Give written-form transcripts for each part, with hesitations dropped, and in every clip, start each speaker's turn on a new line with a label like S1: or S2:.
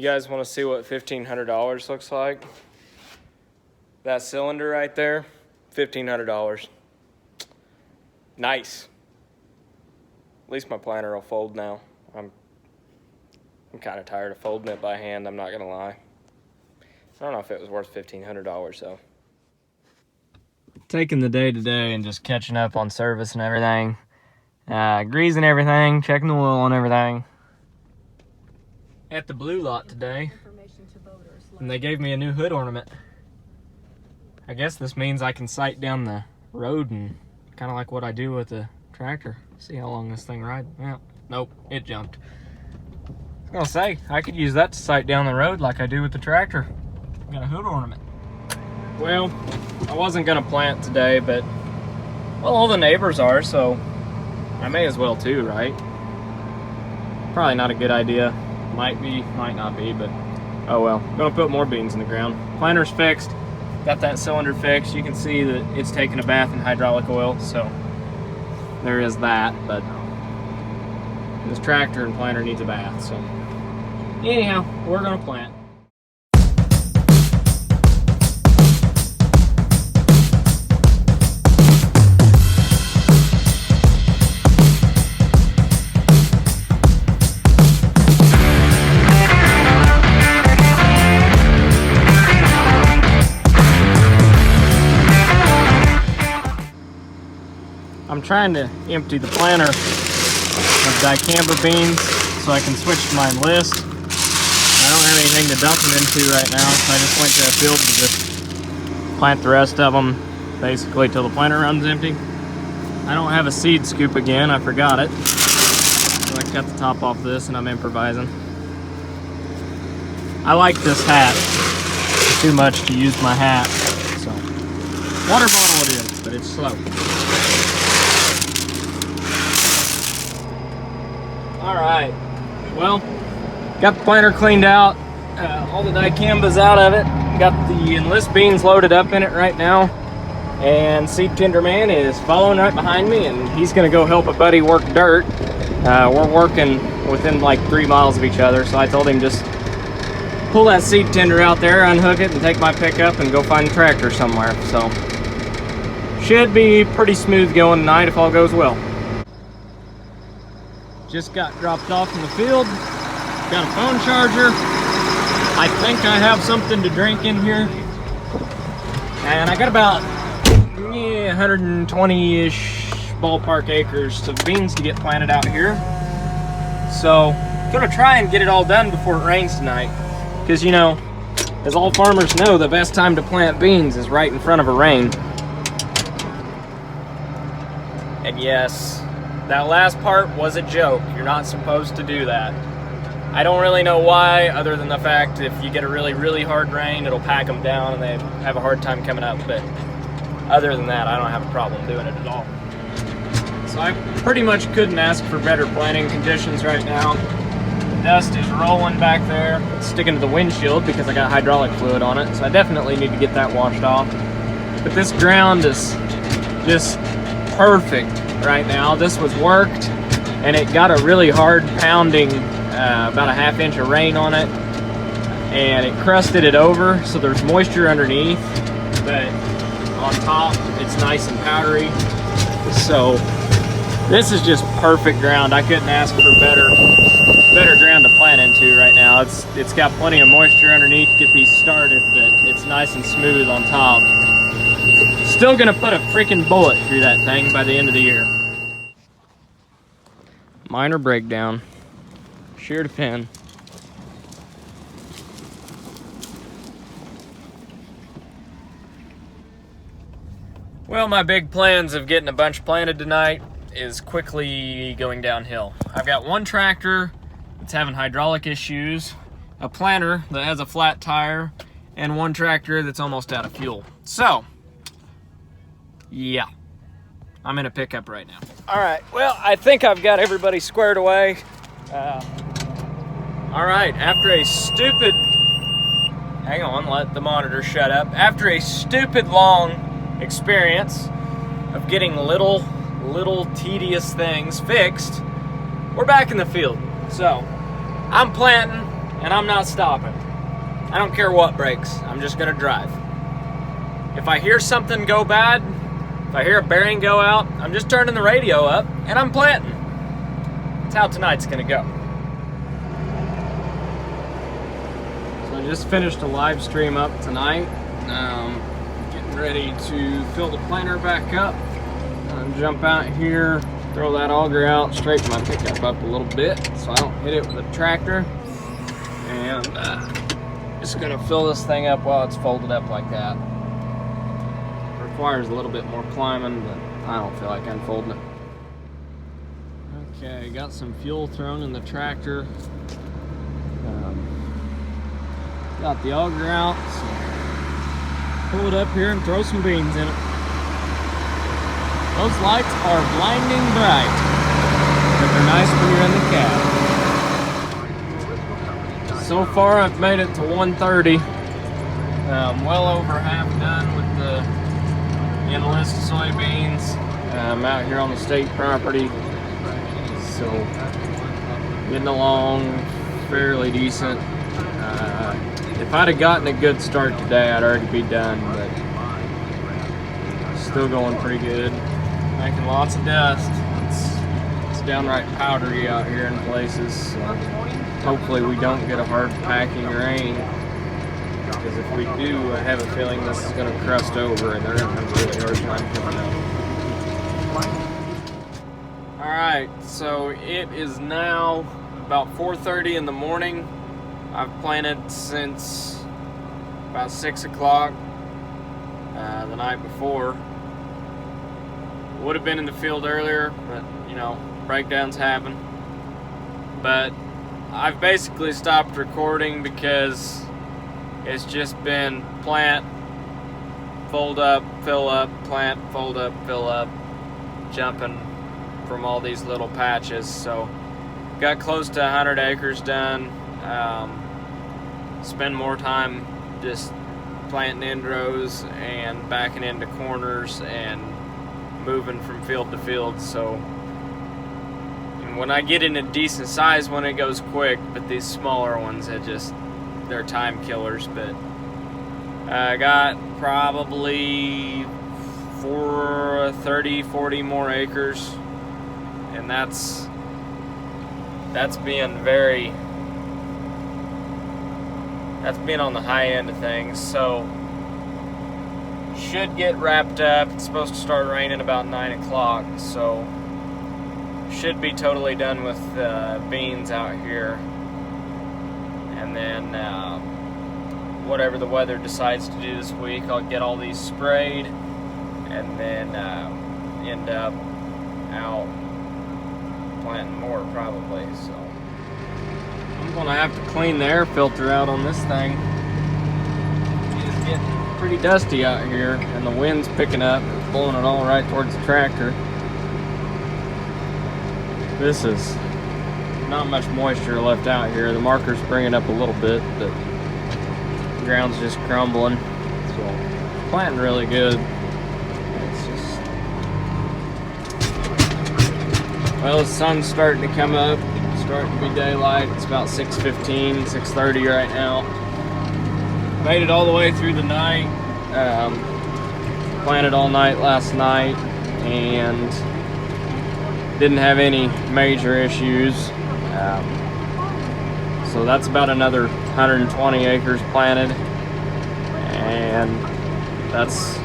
S1: guys want to see what $1,500 looks like? That cylinder right there, $1,500. Nice. At least my planter will fold now. I'm kind of tired of folding it by hand, I'm not gonna lie. I don't know if it was worth $1,500 though. Taking the day today and just catching up on service and everything. Greasing everything, checking the oil and everything. At the blue lot today, and they gave me a new hood ornament. I guess this means I can sight down the road and kind of like what I do with the tractor. See how long this thing rides. Yeah, nope, it jumped. I was gonna say, I could use that to sight down the road like I do with the tractor. Got a hood ornament. Well, I wasn't gonna plant today, but, well, all the neighbors are, so I may as well too, right? Probably not a good idea. Might be, might not be, but oh well. I'm gonna put more beans in the ground. Planter's fixed. Got that cylinder fixed. You can see that it's taking a bath in hydraulic oil, so there is that, but this tractor and planter needs a bath, so anyhow, we're gonna plant. I'm trying to empty the planter of dicamba beans so I can switch to my enlist. I don't have anything to dump them into right now, so I just went to a field to just plant the rest of them basically till the planter runs empty. I don't have a seed scoop again, I forgot it. So I cut the top off this and I'm improvising. I like this hat. It's too much to use my hat, so water bottle it is, but it's slow. Alright, well, got the planter cleaned out, all the dicamba's out of it, got the enlist beans loaded up in it right now, and Seed Tender Man is following right behind me, and he's going to go help a buddy work dirt. We're working within like 3 miles of each other, so I told him just pull that seed tender out there, unhook it, and take my pickup and go find a tractor somewhere, so should be pretty smooth going tonight if all goes well. Just got dropped off in the field, got a phone charger. I think I have something to drink in here. And I got about 120-ish ballpark acres of beans to get planted out here. So, I'm gonna try and get it all done before it rains tonight. Because, you know, as all farmers know, the best time to plant beans is right in front of a rain. And yes, that last part was a joke. You're not supposed to do that. I don't really know why, other than the fact if you get a really, really hard rain, it'll pack them down and they have a hard time coming up. But other than that, I don't have a problem doing it at all. So I pretty much couldn't ask for better planting conditions right now. The dust is rolling back there. It's sticking to the windshield because I got hydraulic fluid on it. So I definitely need to get that washed off. But this ground is just perfect right now. This was worked and it got a really hard pounding, about a ½ inch of rain on it, and it crusted it over, so there's moisture underneath, but on top it's nice and powdery. So this is just perfect ground. I couldn't ask for better ground to plant into right now. It's got plenty of moisture underneath to get these started, but it's nice and smooth on top. Still gonna put a freaking bullet through that thing by the end of the year. Minor breakdown. Shear to pin. Well, my big plans of getting a bunch planted tonight is quickly going downhill. I've got one tractor that's having hydraulic issues, a planter that has a flat tire, and one tractor that's almost out of fuel. So, yeah, I'm in a pickup right now. All right, well, I think I've got everybody squared away. All right, after a stupid, hang on, let the monitor shut up. After a stupid long experience of getting little tedious things fixed, we're back in the field. So, I'm planting, and I'm not stopping. I don't care what breaks, I'm just gonna drive. If I hear something go bad, if I hear a bearing go out, I'm just turning the radio up and I'm planting. That's how tonight's gonna go. So I just finished a live stream up tonight. Getting ready to fill the planter back up. Jump out here, throw that auger out, straighten my pickup up a little bit so I don't hit it with a tractor. And just gonna fill this thing up while it's folded up like that. Requires a little bit more climbing, but I don't feel like unfolding it. Okay, got some fuel thrown in the tractor. Got the auger out, so pull it up here and throw some beans in it. Those lights are blinding bright, but they're nice when you're in the cab. So far I've made it to 130. Well over half done with the enlist soybeans. I'm out here on the state property, so getting along fairly decent. If I'd have gotten a good start today, I'd already be done, but still going pretty good. Making lots of dust. It's downright powdery out here in places, so hopefully we don't get a hard packing rain, because if we do, I have a feeling this is going to crust over and they're going to have a really hard time coming out. Alright, so it is now about 4:30 in the morning. I've planted since about 6 o'clock the night before. Would have been in the field earlier, but you know, breakdowns happen. But I've basically stopped recording because it's just been plant, fold up, fill up, plant, fold up, fill up, jumping from all these little patches. So got close to 100 acres done. Spend more time just planting end rows and backing into corners and moving from field to field. So when I get in a decent size one, it goes quick, but these smaller ones, they're time killers. But I got probably 40 more acres, and that's being on the high end of things. So should get wrapped up. It's supposed to start raining about 9 o'clock, so should be totally done with beans out here. And then whatever the weather decides to do this week, I'll get all these sprayed and then end up out planting more probably. So I'm gonna have to clean the air filter out on this thing. It's getting pretty dusty out here, and the wind's picking up, it's blowing it all right towards the tractor. This is not much moisture left out here. The marker's bringing up a little bit, but the ground's just crumbling. So planting really good. It's just, well, the sun's starting to come up. Starting to be daylight. It's about 6:15, 6:30 right now. Made it all the way through the night. Planted all night last night and didn't have any major issues. So that's about another 120 acres planted, and that's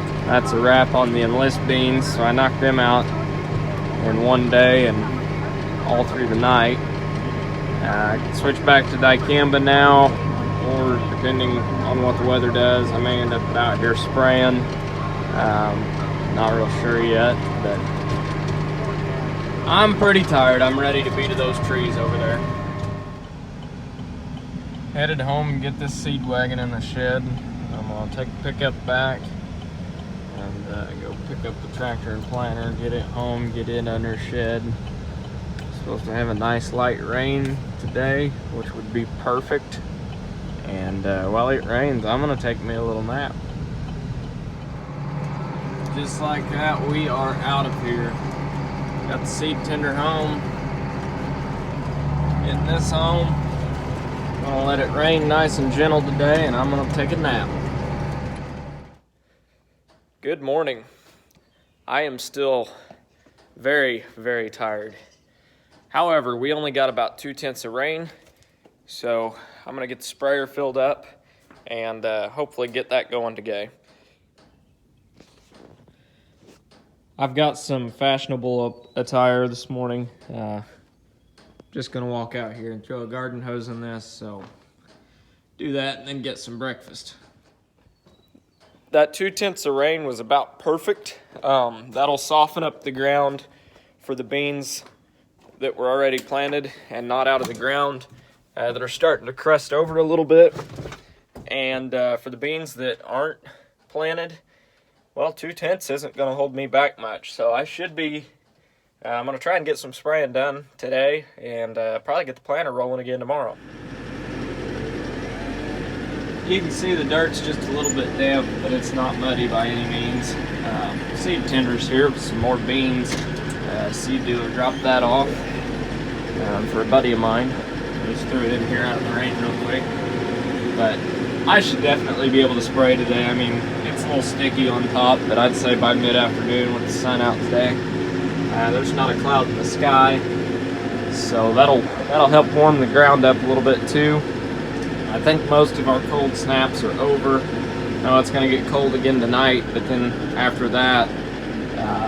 S1: a wrap on the enlist beans. So I knocked them out in one day and all through the night. I can switch back to dicamba now, or depending on what the weather does, I may end up out here spraying. Not real sure yet, but I'm pretty tired. I'm ready to be to those trees over there. Headed home and get this seed wagon in the shed. I'm gonna take the pickup back and go pick up the tractor and planter, get it home, get it under shed. Supposed to have a nice light rain today, which would be perfect. And while it rains, I'm gonna take me a little nap. Just like that, we are out of here. Got the seed tender home. Getting this home. I'm gonna let it rain nice and gentle today, and I'm gonna take a nap. Good morning. I am still very, very tired. However, we only got about 2/10 of rain, so I'm gonna get the sprayer filled up and hopefully get that going today. I've got some fashionable attire this morning. Just gonna walk out here and throw a garden hose in this, so do that and then get some breakfast. That 2/10 of rain was about perfect. That'll soften up the ground for the beans that were already planted and not out of the ground, that are starting to crust over a little bit. And for the beans that aren't planted, well, 2/10 isn't gonna hold me back much. So I should be, I'm gonna try and get some spraying done today and probably get the planter rolling again tomorrow. You can see the dirt's just a little bit damp, but it's not muddy by any means. Seed tenders here with some more beans. Seed dealer dropped that off for a buddy of mine. I just threw it in here out of the rain real quick. But I should definitely be able to spray today. I mean, it's a little sticky on top, but I'd say by mid-afternoon with the sun out today. There's not a cloud in the sky, so that'll help warm the ground up a little bit too. I think most of our cold snaps are over. Now it's going to get cold again tonight, but then after that,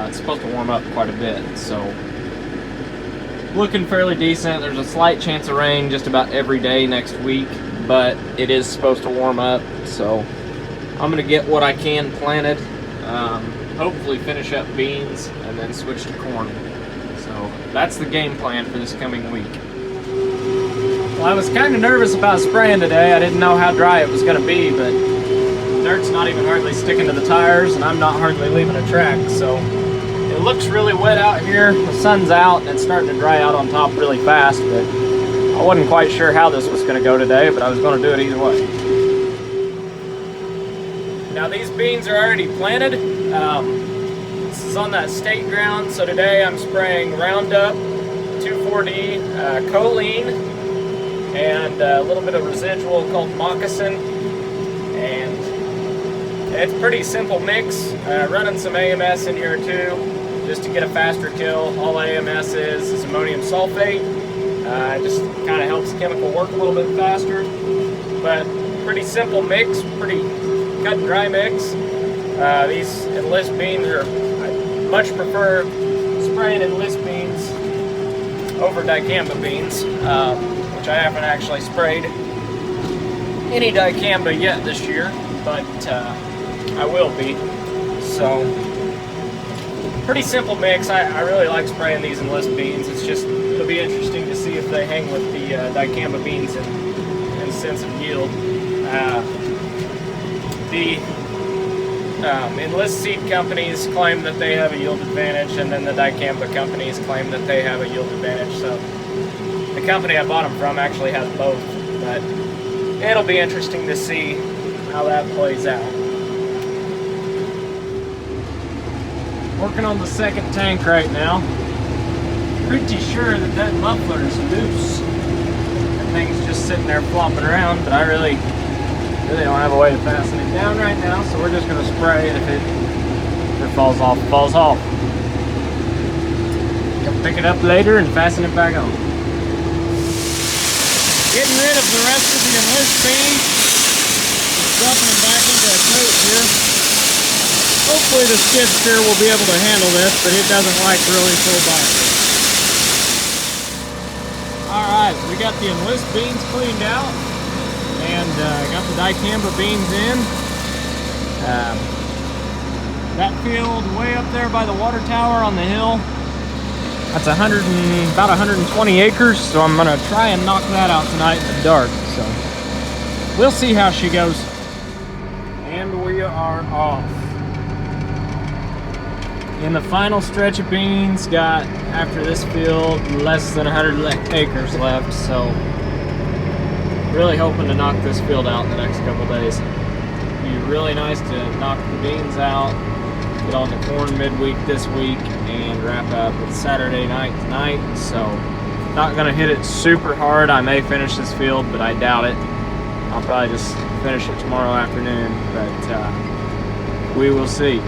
S1: it's supposed to warm up quite a bit. So looking fairly decent. There's a slight chance of rain just about every day next week, but it is supposed to warm up. So I'm going to get what I can planted. Hopefully finish up beans and then switch to corn. So that's the game plan for this coming week. Well, I was kind of nervous about spraying today. I didn't know how dry it was going to be, but the dirt's not even hardly sticking to the tires, and I'm not hardly leaving a track. So it looks really wet out here. The sun's out, and it's starting to dry out on top really fast, but I wasn't quite sure how this was going to go today, but I was going to do it either way. Now these beans are already planted. This is on that state ground, so today I'm spraying Roundup, 2,4-D, choline, and a little bit of residual called moccasin. And it's a pretty simple mix. Running some AMS in here too, just to get a faster kill. All AMS is ammonium sulfate. It just kind of helps the chemical work a little bit faster. But pretty simple mix, pretty cut and dry mix. These enlist beans I much prefer spraying enlist beans over dicamba beans, which I haven't actually sprayed any dicamba yet this year, but I will be. So pretty simple mix. I really like spraying these enlist beans. It'll be interesting to see if they hang with the dicamba beans in sense of yield. The enlist seed companies claim that they have a yield advantage, and then the dicamba companies claim that they have a yield advantage. So the company I bought them from actually has both, but it'll be interesting to see how that plays out. Working on the second tank right now. Pretty sure that muffler is loose. That thing's just sitting there flopping around, but I really don't have a way to fasten it down right now, so we're just going to spray it. If it falls off, it falls off. Come pick it up later and fasten it back on. Getting rid of the rest of the enlist beans. Just dumping them back into a tote here. Hopefully the skid steer will be able to handle this, but it doesn't like really full boxes. Alright, we got the enlist beans cleaned out. And got the dicamba beans in. That field way up there by the water tower on the hill, that's about 120 acres, so I'm gonna try and knock that out tonight in the dark. So we'll see how she goes. And we are off. In the final stretch of beans, got after this field less than 100 acres left, so really hoping to knock this field out in the next couple days. It'd be really nice to knock the beans out, get on the corn midweek this week, and wrap up with Saturday night tonight. So Not gonna hit it super hard. I may finish this field, but I doubt it. I'll probably just finish it tomorrow afternoon, but we will see.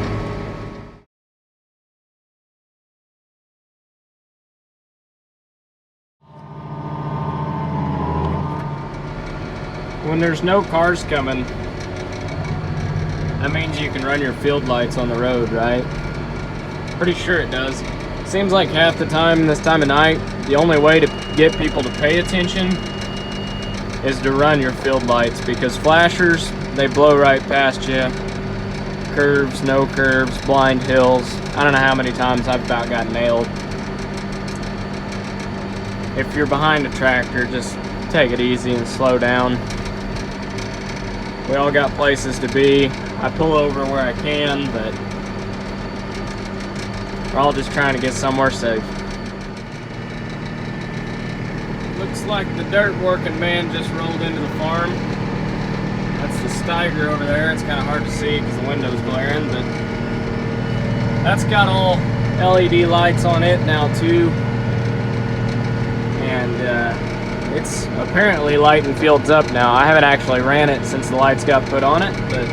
S1: When there's no cars coming, that means you can run your field lights on the road, right? Pretty sure it does. Seems like half the time this time of night, the only way to get people to pay attention is to run your field lights, because flashers, they blow right past you. Curves, no curves, blind hills. I don't know how many times I've about got nailed. If you're behind a tractor, just take it easy and slow down. We all got places to be. I pull over where I can, but we're all just trying to get somewhere safe. Looks like the dirt working man just rolled into the farm. That's the Steiger over there. It's kind of hard to see because the window's glaring, but that's got all LED lights on it now too. And it's apparently lighting fields up now. I haven't actually ran it since the lights got put on it, but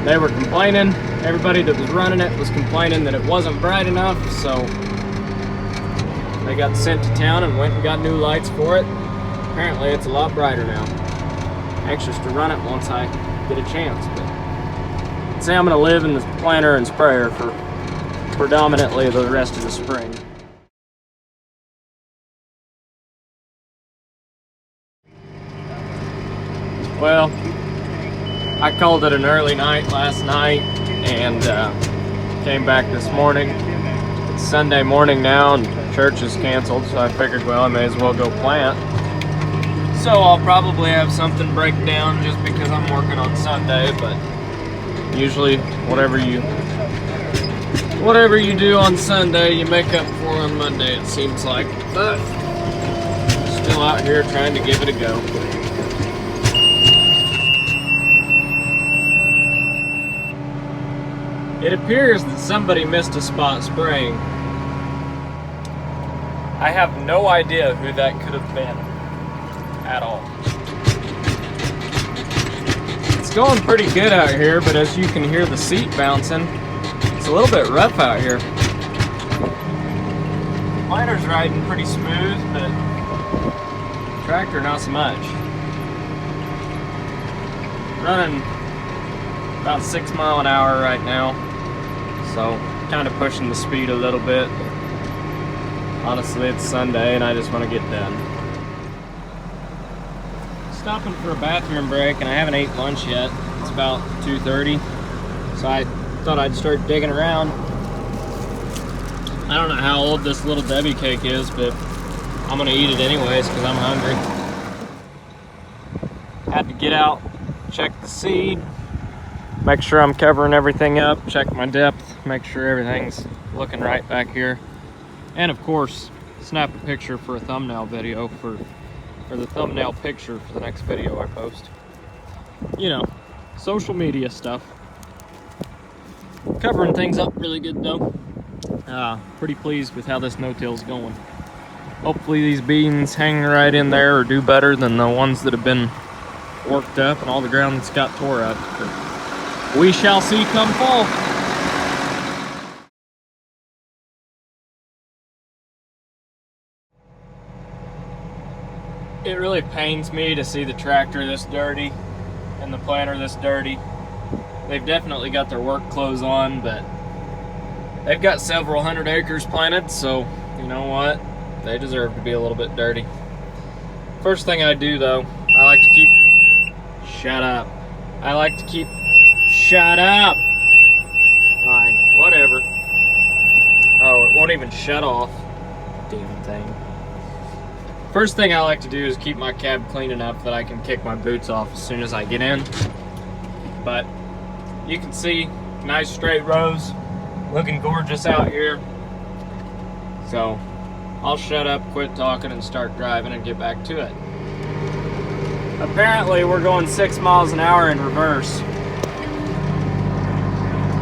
S1: they were complaining. Everybody that was running it was complaining that it wasn't bright enough, so they got sent to town and went and got new lights for it. Apparently it's a lot brighter now. Anxious to run it once I get a chance, but I'd say I'm gonna live in the planter and sprayer for predominantly the rest of the spring. Well, I called it an early night last night and came back this morning. It's Sunday morning now and church is canceled, so I figured, well, I may as well go plant. So I'll probably have something break down just because I'm working on Sunday, but usually whatever you do on Sunday, you make up for on Monday, it seems like. But still out here trying to give it a go. It appears that somebody missed a spot spraying. I have no idea who that could have been at all. It's going pretty good out here, but as you can hear the seat bouncing, it's a little bit rough out here. The planter's riding pretty smooth, but the tractor not so much. Running about 6 miles an hour right now. So, kind of pushing the speed a little bit. Honestly, it's Sunday and I just want to get done. Stopping for a bathroom break and I haven't ate lunch yet. It's about 2:30. So I thought I'd start digging around. I don't know how old this little Debbie cake is, but I'm going to eat it anyways because I'm hungry. Had to get out, check the seed. Make sure I'm covering everything up, check my depth, make sure everything's looking right back here. And of course, snap a picture for a thumbnail video or the thumbnail picture for the next video I post. You know, social media stuff. Covering things up really good though. Pretty pleased with how this no-till's going. Hopefully these beans hang right in there or do better than the ones that have been worked up and all the ground that's got tore up. But we shall see come fall. It really pains me to see the tractor this dirty and the planter this dirty. They've definitely got their work clothes on, but they've got several hundred acres planted, so you know what? They deserve to be a little bit dirty. First thing I do though, I like to keep... Shut up. I like to keep... Shut up! Fine, whatever. Oh, it won't even shut off. Damn thing. First thing I like to do is keep my cab clean enough that I can kick my boots off as soon as I get in. But you can see nice straight rows, looking gorgeous out here. So I'll shut up, quit talking, and start driving and get back to it. Apparently we're going 6 miles an hour in reverse.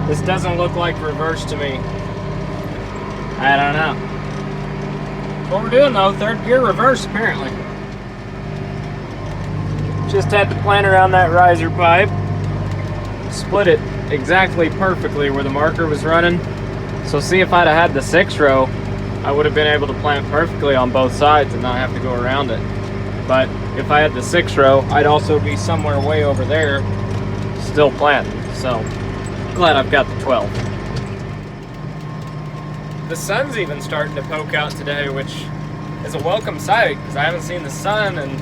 S1: This doesn't look like reverse to me. I don't know. what we're doing though, third gear reverse apparently. Just had to plant around that riser pipe, split it exactly perfectly where the marker was running. So see, if I'd have had the 6-row, I would have been able to plant perfectly on both sides and not have to go around it. But if I had the 6-row, I'd also be somewhere way over there still planting. So glad I've got the 12. The sun's even starting to poke out today, which is a welcome sight because I haven't seen the sun in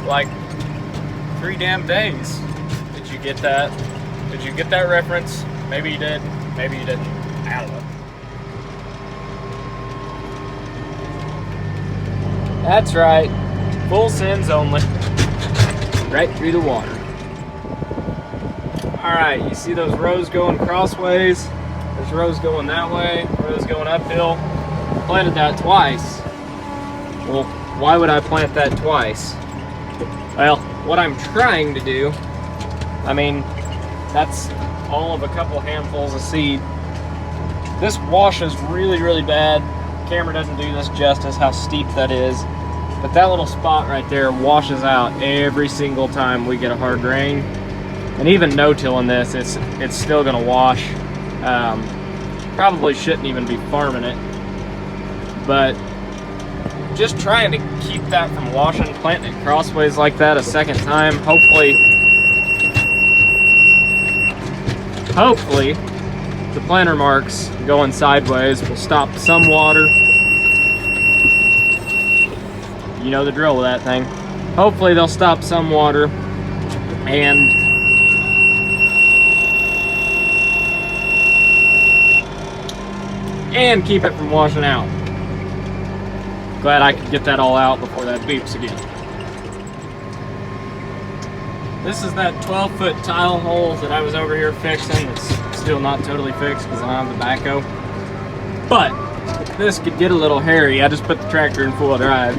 S1: like 3 damn days. Did you get that? Did you get that reference? Maybe you did, maybe you didn't. I don't know. That's right, full sends only. Right through the water. Alright, you see those rows going crossways? There's rows going that way, rows going uphill. Planted that twice. Well, why would I plant that twice? Well, what I'm trying to do, I mean, that's all of a couple handfuls of seed. This washes really, really bad. The camera doesn't do this justice, how steep that is. But that little spot right there washes out every single time we get a hard rain. And even no-tilling this, it's still gonna wash. Probably shouldn't even be farming it. But just trying to keep that from washing, planting it crossways like that a second time. Hopefully, the planter marks going sideways will stop some water. You know the drill with that thing. Hopefully they'll stop some water and keep it from washing out. Glad I could get that all out before that beeps again. This is that 12-foot tile hole that I was over here fixing. It's still not totally fixed because I don't have the backhoe. But this could get a little hairy. I just put the tractor in full drive.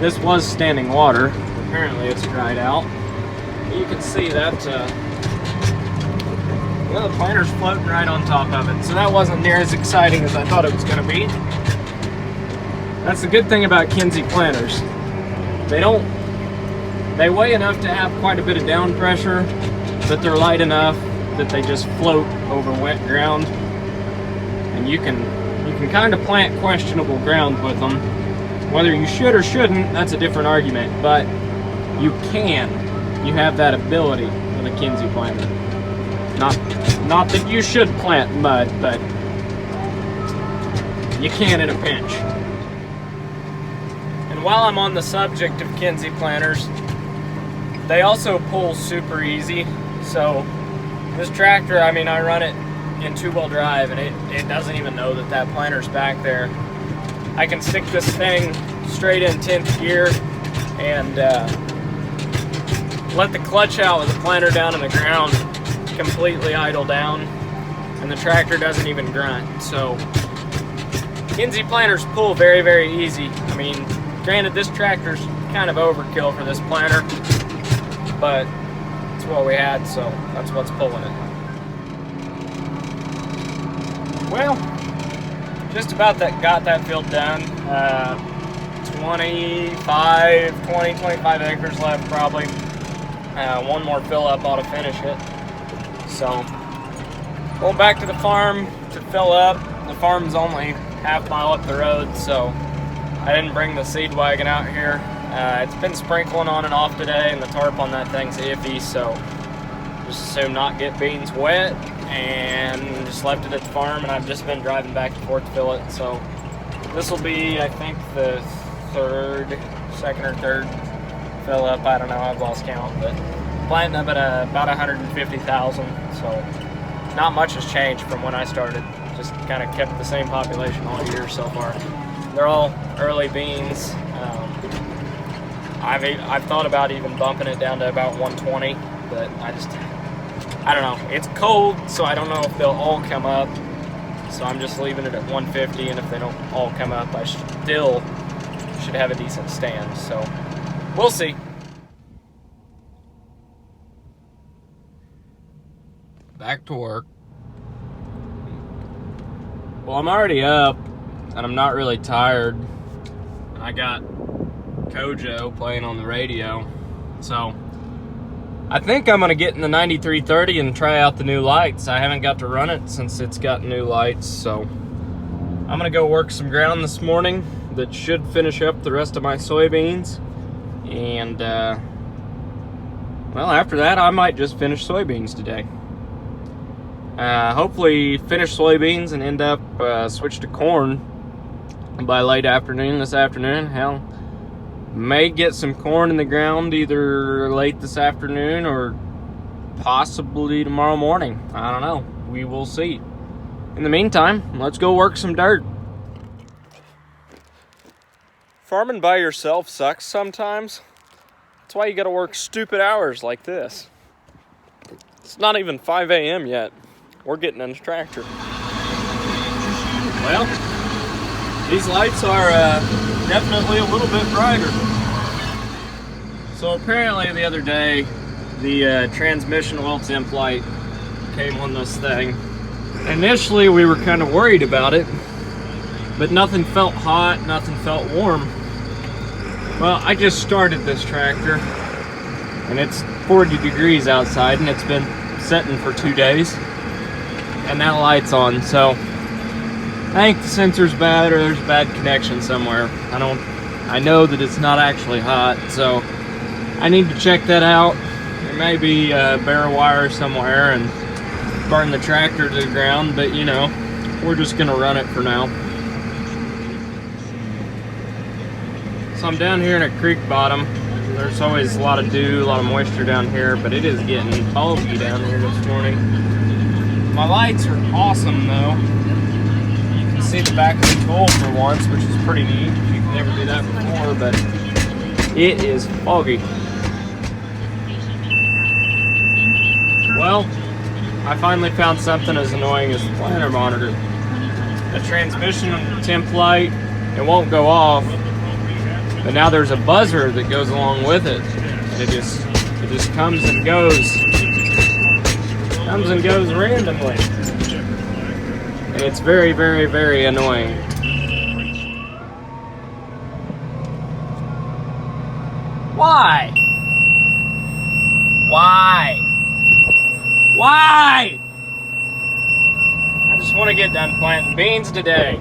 S1: This was standing water. Apparently it's dried out. You can see that well, the planter's floating right on top of it. So that wasn't near as exciting as I thought it was going to be. That's the good thing about Kinsey planters. They weigh enough to have quite a bit of down pressure, but they're light enough that they just float over wet ground. And you can kind of plant questionable ground with them. Whether you should or shouldn't, that's a different argument, but you can. You have that ability with a Kinsey planter. Not that you should plant mud, but you can in a pinch. And while I'm on the subject of Kinsey planters, they also pull super easy. So this tractor, I mean, I run it in 2-wheel drive and it doesn't even know that that planter's back there. I can stick this thing straight in 10th gear and let the clutch out with the planter down in the ground, completely idle down, and the tractor doesn't even grunt. So Kinsey planters pull very, very easy. I mean, granted, this tractor's kind of overkill for this planter, but it's what we had, so that's what's pulling it. Well, just about got that field done. 25 acres left probably. One more fill up ought to finish it. So, going back to the farm to fill up. The farm's only half mile up the road, so I didn't bring the seed wagon out here. It's been sprinkling on and off today, and the tarp on that thing's iffy, so just assume not get beans wet, and just left it at the farm, and I've just been driving back and forth to fill it. So this will be, I think, the second or third fill up. I don't know, I've lost count, but planting up at about 150,000, so not much has changed from when I started. Just kind of kept the same population all year so far. They're all early beans. I've thought about even bumping it down to about 120, but I don't know. It's cold, so I don't know if they'll all come up. So I'm just leaving it at 150, and if they don't all come up, I still should have a decent stand. So we'll see. Back to work. Well, I'm already up, and I'm not really tired. I got Kojo playing on the radio. So I think I'm gonna get in the 9330 and try out the new lights. I haven't got to run it since it's got new lights, so I'm gonna go work some ground this morning that should finish up the rest of my soybeans. And well, after that I might just finish soybeans today. Hopefully finish soybeans and end up switch to corn by late afternoon this afternoon. Hell, may get some corn in the ground either late this afternoon or possibly tomorrow morning. I don't know. We will see. In the meantime, let's go work some dirt. Farming by yourself sucks sometimes. That's why you gotta work stupid hours like this. It's not even 5 a.m. yet. We're getting in the tractor. Well, these lights are definitely a little bit brighter. So apparently the other day, the transmission oil temp light came on this thing. Initially we were kind of worried about it, but nothing felt hot, nothing felt warm. Well, I just started this tractor and it's 40 degrees outside and it's been setting for 2 days. And that light's on, so I think the sensor's bad or there's a bad connection somewhere. I know that it's not actually hot, so I need to check that out. There may be a bare wire somewhere and burn the tractor to the ground, but you know, we're just gonna run it for now. So I'm down here in a creek bottom. There's always a lot of dew, a lot of moisture down here, but it is getting foggy down here this morning. My lights are awesome though. You can see the back of the tool for once, which is pretty neat. You can never do that before, but it is foggy. Well, I finally found something as annoying as the planter monitor. The transmission temp light, it won't go off, but now there's a buzzer that goes along with it. And it just comes and goes. Comes and goes randomly. And it's very, very, very annoying. Why? Why? Why? I just want to get done planting beans today.